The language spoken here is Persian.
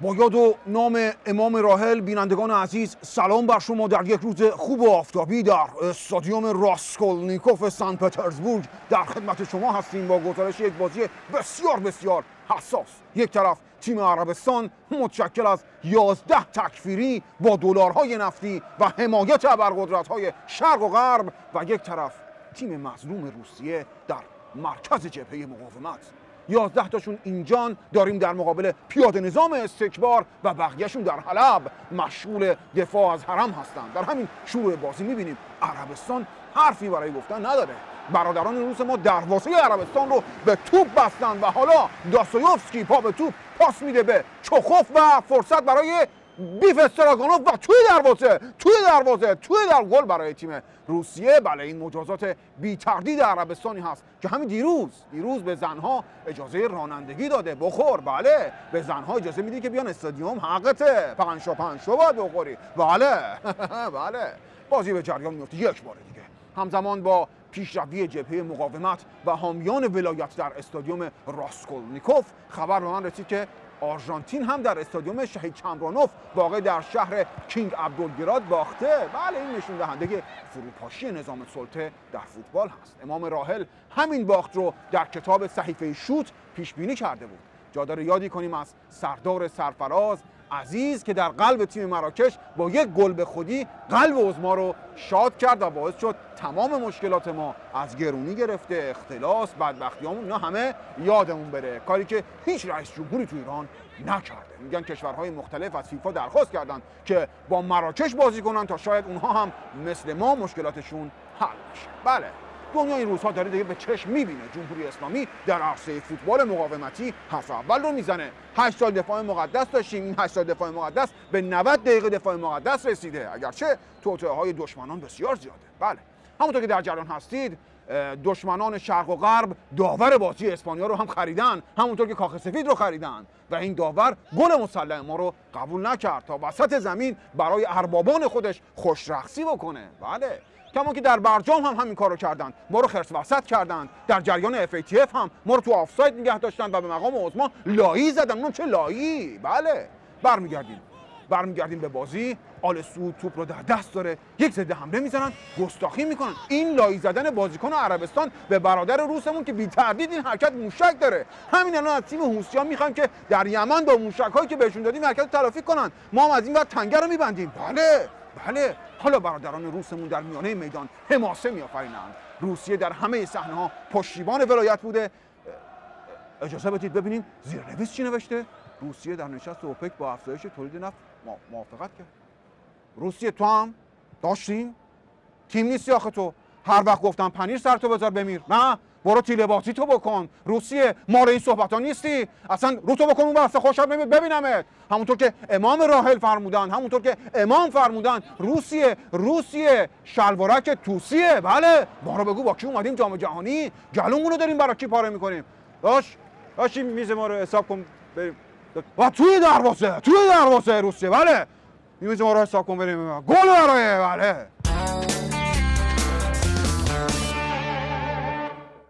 با یاد و نام امام راحل بینندگان عزیز سلام بر شما در یک روز خوب و آفتابی در استادیوم راسکولنیکوف سن پترزبورگ در خدمت شما هستیم با گزارش یک بازی بسیار بسیار حساس. یک طرف تیم عربستان متشکل از 11 تکفیری با دلارهای نفتی و حمایت ابرقدرت‌های شرق و غرب و یک طرف تیم مظلوم روسیه در مرکز جبهه مقاومت. 11 تاشون اینجان داریم در مقابل پیاده نظام استکبار و بقیهشون در حلب مشغول دفاع از حرم هستند. در همین شروع بازی میبینیم عربستان حرفی برای گفتن نداره. برادران روس ما دروازه عربستان رو به توپ بستن و حالا داستایوفسکی پا به توپ پاس میده به چوخوف و فرصت برای بیف استراگانوف و توی در گل برای تیم روسیه. بله این مجازات بی تردید عربستانی هست که همین دیروز به زنها اجازه رانندگی داده. بخور، بله به زنها اجازه میدی که بیان استادیوم، حقته، پنج باید بخوری. بله بله بازی به جریان میفته یک بار دیگه. همزمان با پیشروی جبهه مقاومت و حامیان ولایت در استادیوم راسکولنیکوف خبر به من رسید که آرژانتین هم در استادیوم شهید چمرانوف واقع در شهر کینگ عبدالگراد باخته. بله این نشون دهنده فروپاشی نظام سلطه در فوتبال هست. امام راحل همین باخت رو در کتاب صحیفه شوت پیش بینی کرده بود. جا داره یادی کنیم از سردار سرفراز عزیز که در قلب تیم مراکش با یک گل به خودی قلب عظما رو شاد کرد و باعث شد تمام مشکلات ما از گرونی گرفته اختلاس بدبختیامون اینا همه یادمون بره، کاری که هیچ رئیس جمهوری تو ایران نکرده. میگن کشورهای مختلف از فیفا درخواست کردن که با مراکش بازی کنن تا شاید اونها هم مثل ما مشکلاتشون حل بشه. بله دنیا این روزها داره دیگه به چشم میبینه جمهوری اسلامی در عرصه فوتبال مقاومتی حرف اول رو میزنه. 8 سال دفاع مقدس داشتیم، این 8 سال دفاع مقدس به 90 دقیقه دفاع مقدس رسیده، اگرچه توطئه‌های دشمنان بسیار زیاده. بله همونطور که در جریان هستید دشمنان شرق و غرب داور بازی اسپانیا رو هم خریدن، همونطور که کاخ سفید رو خریدن و این داور گل مسلم ما رو قبول نکرد تا وسط زمین برای اربابان خودش خوشرقصی بکنه. بله کما که در برجام هم همین کارو کردن، ما رو خرس وسط کردن. در جریان FATF هم ما رو تو آفساید نگه داشتن و به مقام عظما لایی زدن. اونم چه لایی. بله برمیگردیم به بازی. آل سعود توپ رو در دست داره، یک ضد حمله میزنن، گستاخی میکنن. این لایی زدن بازیکن عربستان به برادر روسمون که بی تردید این حرکت موشک داره. همین الان از تیم حوثیان میخوان که در یمن با موشک‌هایی که بهشون دادیم حرکت تلافی کنن. ما هم از این ور تنگه رو میبندیم. بله حالا برادران روسمون در میانه میدان حماسه میآفرینند. روسیه در همه صحنه‌ها پشتیبان ولایت بوده. اجازه بدید ببینیم زیرنویس چی نوشته. روسیه در نشست اوپک با افزایش تولید نفت موافقت کرد. روسیه تو هم داشتیم تیم نیستی آخه تو. هر وقت گفتم پنیر سرتو بذار بمیر، نه برو تیله بازی تو بکن. روسیه ما این صحبت‌ها نیستی، اصلا رو تو بکن اون واسه خوشم نمیاد ببینمت. همونطور که امام راحل فرمودن، همونطور که امام فرمودن، روسیه شلوارک توسیه. بله ما رو بگو با کی اومدیم جام جهانی، گلومون رو داریم برای کی پاره میکنیم. داش این میز ما رو حساب کن بریم و توی دروازه روسیه. بله میز ما رو حساب کن بریم گل برای. بله